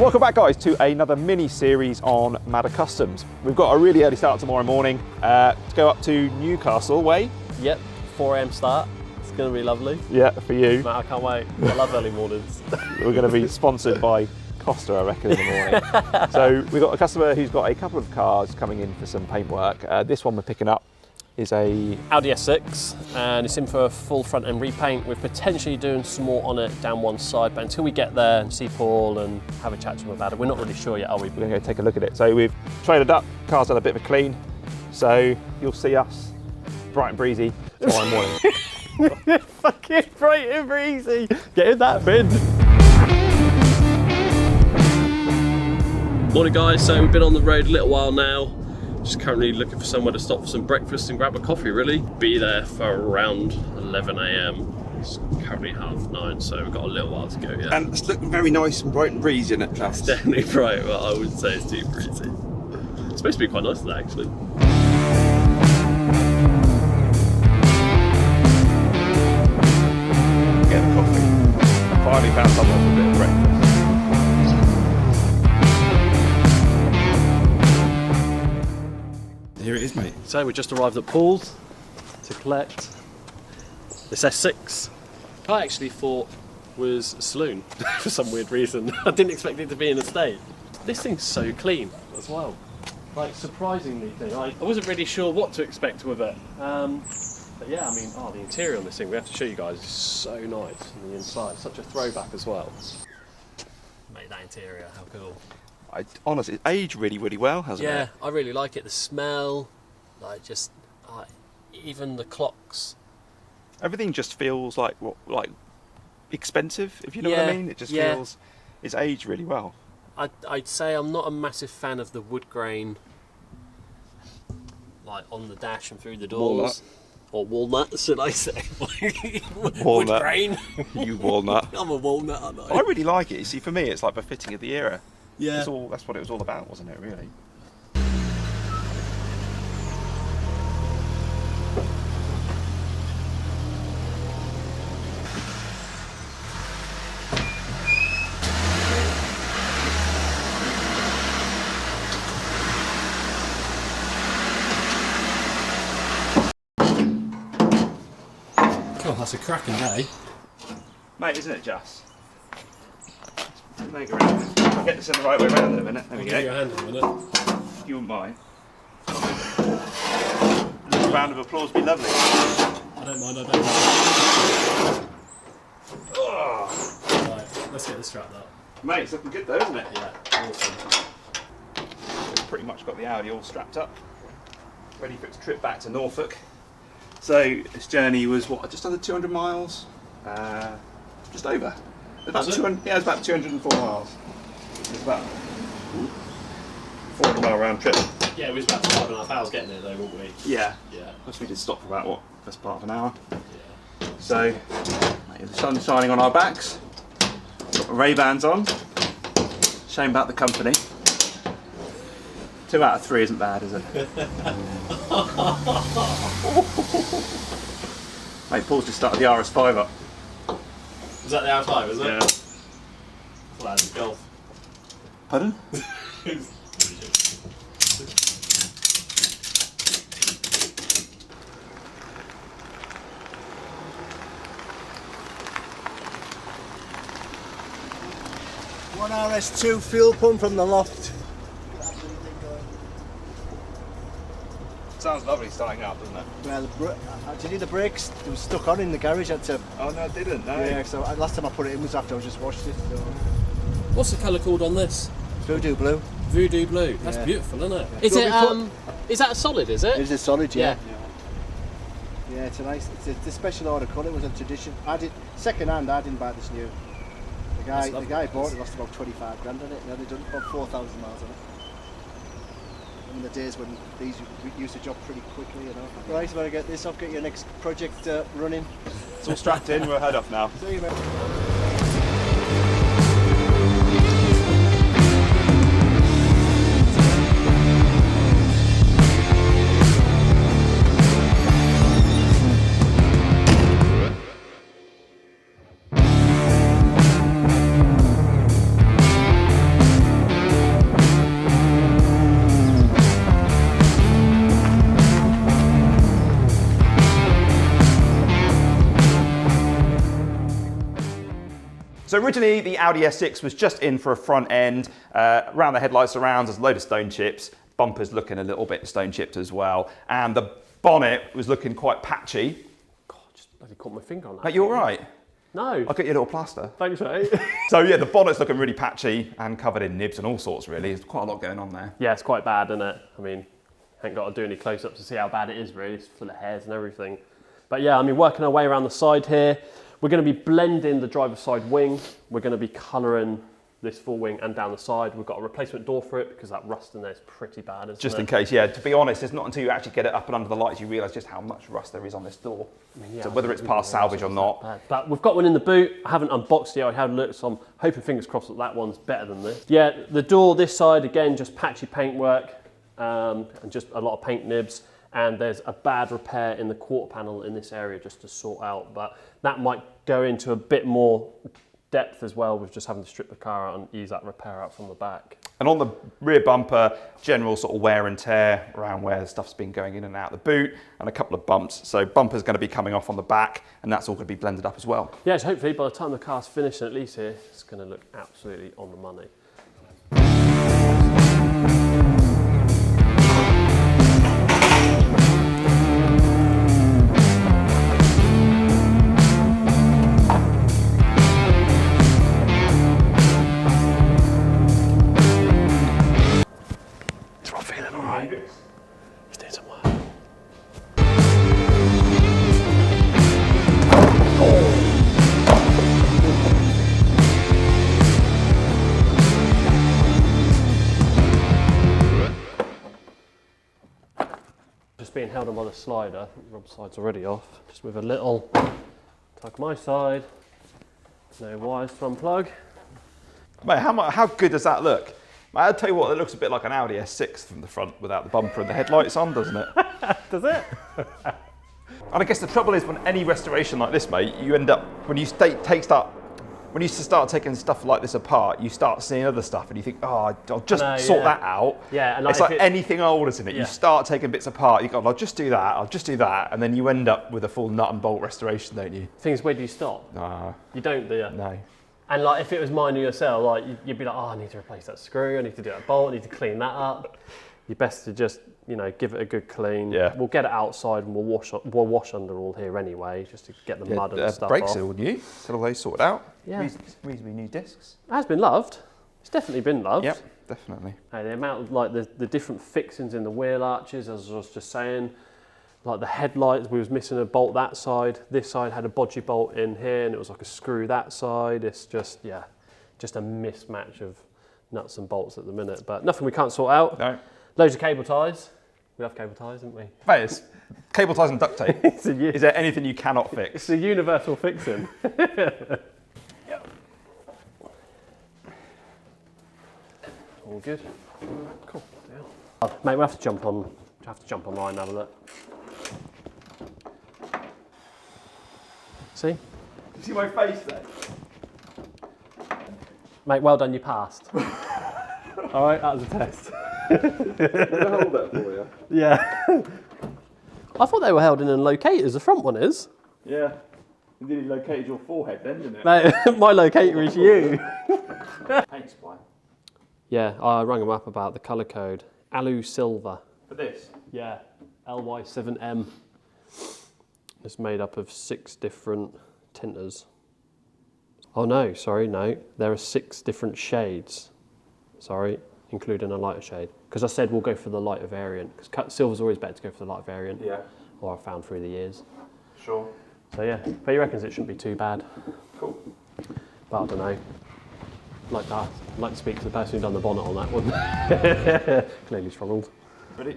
Welcome back, guys, to another mini series on Maddercustoms. We've got a really early start tomorrow morning to go up to Newcastle way. Yep, 4 AM start. It's going to be lovely. Yeah, for you. Mate, I can't wait. I love early mornings. We're going to be sponsored by Costa, I reckon, in the morning. So we've got a customer who's got a couple of cars coming in for some paintwork. This one we're picking up is a Audi S6, and it's in for a full front end repaint. We're potentially doing some more on it down one side, but until we get there and see Paul and have a chat to him about it, we're not really sure yet, are we? We're going to go take a look at it. So we've traded up, car's had a bit of a clean, so you'll see us bright and breezy tomorrow morning. Fucking bright and breezy. Get in that bin. Morning, guys. So we've been on the road a little while now. Just currently looking for somewhere to stop for some breakfast and grab a coffee, really. Be there for around 11 AM. It's currently 9:30, so we've got a little while to go, yeah. And it's looking very nice and bright and breezy in it, Trav. It's definitely bright, but I wouldn't say it's too breezy. It's supposed to be quite nice today, actually. Get a coffee. Finally found someone for a bit of breakfast. Here it is, mate. So we just arrived at Paul's to collect this S6. I actually thought was a saloon for some weird reason. I didn't expect it to be in a state. This thing's so clean as well. Like, surprisingly clean. I wasn't really sure what to expect with it. But yeah, I mean, the interior on this thing, we have to show you guys, is so nice on the inside. Such a throwback as well. Mate, that interior, how cool. Honestly, it's aged really, really well, hasn't it? Yeah, I really like it. The smell, like just, even the clocks. Everything just feels like expensive, if you know what I mean. It just feels it's aged really well. I'd say I'm not a massive fan of the wood grain, like on the dash and through the doors. Walnut. Or walnut, should I say? Walnut. Wood grain. You walnut. I'm a walnut, aren't I? I really like it. You see, for me, it's like befitting of the era. Yeah. That's what it was all about, wasn't it, really? God, that's a cracking day. Mate, isn't it just? Make around. I'll get this in the right way around in a minute. There we go. Give you a hand in a minute. If you wouldn't mind. A round of applause would be lovely. I don't mind, Oh. Right, let's get this wrapped up. Mate, it's looking good though, isn't it? Yeah, awesome. We've pretty much got the Audi all strapped up, ready for its trip back to Norfolk. So this journey was what, just under 200 miles? Just over. About 200, yeah, it was about 204 miles. It was about 400-mile round trip. Yeah, we was about 5.5 hours getting there though, weren't we? Yeah. Yeah. Plus we did stop for about, what, first part of an hour. Yeah. So, mate, the sun's shining on our backs. Got the Ray-Bans on. Shame about the company. 2 out of 3 isn't bad, is it? Mate, Paul's just started the RS5 up. Is that the R5, is it? Yeah. Well, that's golf. Pardon? One RS2 fuel pump from the loft. Sounds lovely starting out, doesn't it? Well, actually the brakes, they were stuck on in the garage. I had to, Oh no, it didn't, no. yeah, so last time I put it in was after I just washed it. So. What's the colour called on this? Voodoo blue. Voodoo blue. That's Yeah. beautiful, isn't it? Yeah. Is So it? Is that a solid? Is it? It's a solid, yeah. Yeah. Yeah, it's a nice, it's a special order colour. It was a tradition. Second hand, I didn't buy this new. The guy bought it, lost about 25 grand on it, and only done about 4,000 miles on it. In the days when these used to job pretty quickly, you know. Right, so when I get this off, get your next project running. It's all strapped in, we're head off now. See you, mate. So originally the Audi S6 was just in for a front end, around the headlights surrounds, there's a load of stone chips, bumpers looking a little bit stone chipped as well, and the bonnet was looking quite patchy. God, just bloody caught my finger on that. Mate, you all right? No. I'll get you a little plaster. Thanks, mate. So yeah, the bonnet's looking really patchy and covered in nibs and all sorts really. There's quite a lot going on there. Yeah, it's quite bad, isn't it? I mean, I ain't got to do any close-ups to see how bad it is really. It's full of hairs and everything. But yeah, I mean, working our way around the side here, we're going to be blending the driver's side wing. We're going to be colouring this full wing and down the side. We've got a replacement door for it because that rust in there is pretty bad, isn't it? Just in case, yeah. To be honest, it's not until you actually get it up and under the lights you realise just how much rust there is on this door. I mean, yeah, so whether it's past salvage or not. But we've got one in the boot. I haven't unboxed it yet. I had a look, so I'm hoping, fingers crossed, that that one's better than this. Yeah, the door this side, again, just patchy paintwork and just a lot of paint nibs. And there's a bad repair in the quarter panel in this area just to sort out. But that might go into a bit more depth as well with just having to strip the car out and ease that repair out from the back. And on the rear bumper, general sort of wear and tear around where stuff's been going in and out of the boot, and a couple of bumps. So bumper's going to be coming off on the back, and that's all going to be blended up as well. Yeah, so hopefully by the time the car's finished, at least here, it's going to look absolutely on the money. He's doing some work. Just being held on by the slider. Rob's side's already off. Just with a little tug my side. No wires to unplug. Mate, how good does that look? I'll tell you what, it looks a bit like an Audi S6 from the front without the bumper and the headlights on, doesn't it? Does it? And I guess the trouble is when any restoration like this, mate, you end up, when you start taking stuff like this apart, you start seeing other stuff and you think, oh, I'll just sort that out. Yeah, and it's like anything old, isn't it? Yeah. You start taking bits apart, you go, I'll just do that, and then you end up with a full nut and bolt restoration, don't you? Things, where do you stop? Nah. You don't, do you? No. And like, if it was mine or yourself, like you'd be like, oh, I need to replace that screw, I need to do that bolt, I need to clean that up. You're best to just, you know, give it a good clean. Yeah. We'll get it outside and we'll wash under all here anyway, just to get the mud and stuff brakes off. are all new, got all those sorted out. Yeah. Reasonably new discs. It has been loved. It's definitely been loved. Yep, definitely. Hey, the amount of like the different fixings in the wheel arches, as I was just saying, like the headlights, we was missing a bolt that side. This side had a bodgy bolt in here and it was like a screw that side. It's just, yeah, just a mismatch of nuts and bolts at the minute, but nothing we can't sort out. No. Loads of cable ties. We have cable ties, haven't we? Mate, it's cable ties and duct tape. Is there anything you cannot fix? It's a universal fixing. Yep. All good. Cool. Yeah. Mate, we'll have to jump online and have a look. See? You see my face there? Mate, well done, you passed. All right, that was a test. Hold that for you. Yeah. I thought they were held in locators, the front one is. Yeah. Indeed, it located your forehead then, didn't it? Mate, my locator is you. Paint supply. Yeah, I rang them up about the colour code. Alu Silver. For this? Yeah, LY7M. It's made up of 6 different tinters. Oh no, sorry, no. There are 6 different shades. Sorry, including a lighter shade. Because I said we'll go for the lighter variant. Because silver's always better to go for the lighter variant. Yeah. Or I've found through the years. Sure. So yeah, but he reckons it shouldn't be too bad. Cool. But I don't know. I'd like to speak to the person who done the bonnet on that one. Clearly struggled. Ready?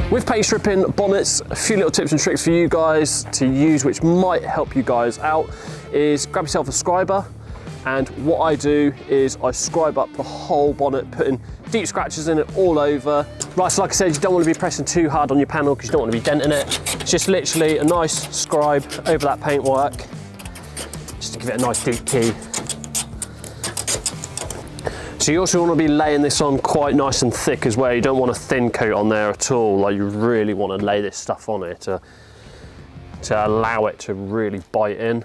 With paint stripping bonnets, a few little tips and tricks for you guys to use which might help you guys out is grab yourself a scriber, and what I do is I scribe up the whole bonnet, putting deep scratches in it all over. Right, so like I said, you don't want to be pressing too hard on your panel because you don't want to be denting it. It's just literally a nice scribe over that paintwork, just to give it a nice deep key. So you also want to be laying this on quite nice and thick as well. You don't want a thin coat on there at all. Like, you really want to lay this stuff on it to allow it to really bite in.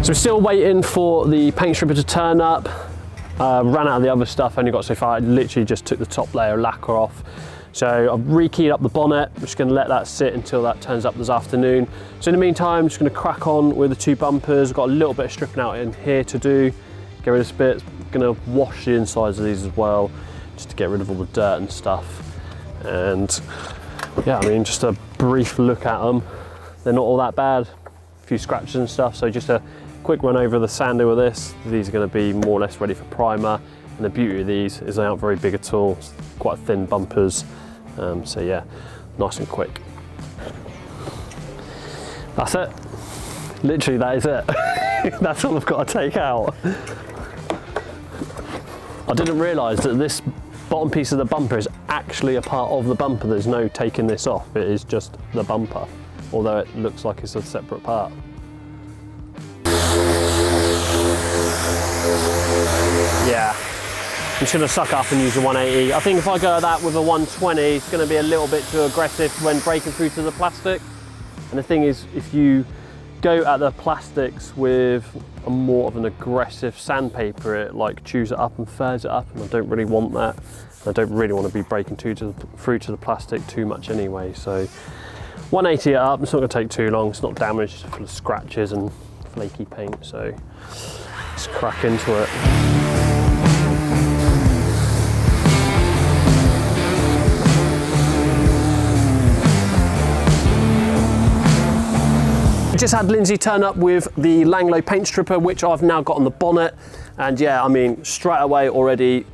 So we're still waiting for the paint stripper to turn up. Ran out of the other stuff, only got so far. I literally just took the top layer of lacquer off. So I've rekeyed up the bonnet. I'm just going to let that sit until that turns up this afternoon. So in the meantime, I'm just going to crack on with the two bumpers. I've got a little bit of stripping out in here to do. Get rid of this bit. I'm going to wash the insides of these as well, just to get rid of all the dirt and stuff. And yeah, I mean, just a brief look at them. They're not all that bad. A few scratches and stuff. So just a quick run over the sander with this. These are going to be more or less ready for primer. And the beauty of these is they aren't very big at all. It's quite thin bumpers. So yeah, nice and quick. That's it. Literally, that is it. That's all I've got to take out. I didn't realise that this bottom piece of the bumper is actually a part of the bumper. There's no taking this off. It is just the bumper, although it looks like it's a separate part. Yeah. I'm just going to suck up and use a 180. I think if I go at that with a 120, it's going to be a little bit too aggressive when breaking through to the plastic. And the thing is, if you go at the plastics with a more of an aggressive sandpaper, it like chews it up and furs it up, and I don't really want that. I don't really want to be breaking through to the plastic too much anyway. So 180 it up, it's not going to take too long. It's not damaged, it's full of scratches and flaky paint. So let's crack into it. Just had Lindsay turn up with the Langlo paint stripper, which I've now got on the bonnet. And yeah, I mean, straight away already,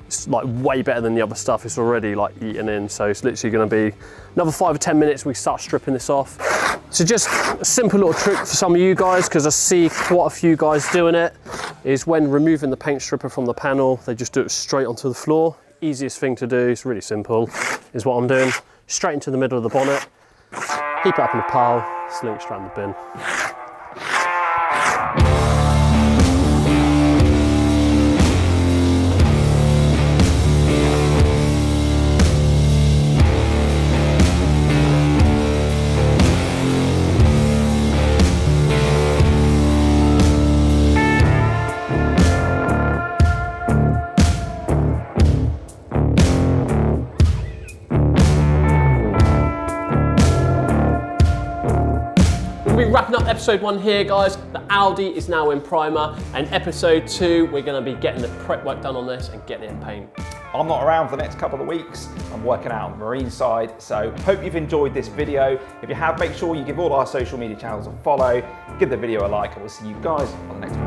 it's like way better than the other stuff. It's already like eaten in. So it's literally gonna be another 5 or 10 minutes, we start stripping this off. So just a simple little trick for some of you guys, because I see quite a few guys doing it, is when removing the paint stripper from the panel, they just do it straight onto the floor. Easiest thing to do, it's really simple, is what I'm doing. Straight into the middle of the bonnet, heap it up in a pile, sling it straight in the bin. Wrapping up episode 1 here, guys. The Audi is now in primer, and episode 2 we're going to be getting the prep work done on this and getting it in paint. I'm not around for the next couple of weeks. I'm working out on the marine side, so hope you've enjoyed this video. If you have, make sure you give all our social media channels a follow, give the video a like, and we'll see you guys on the next one.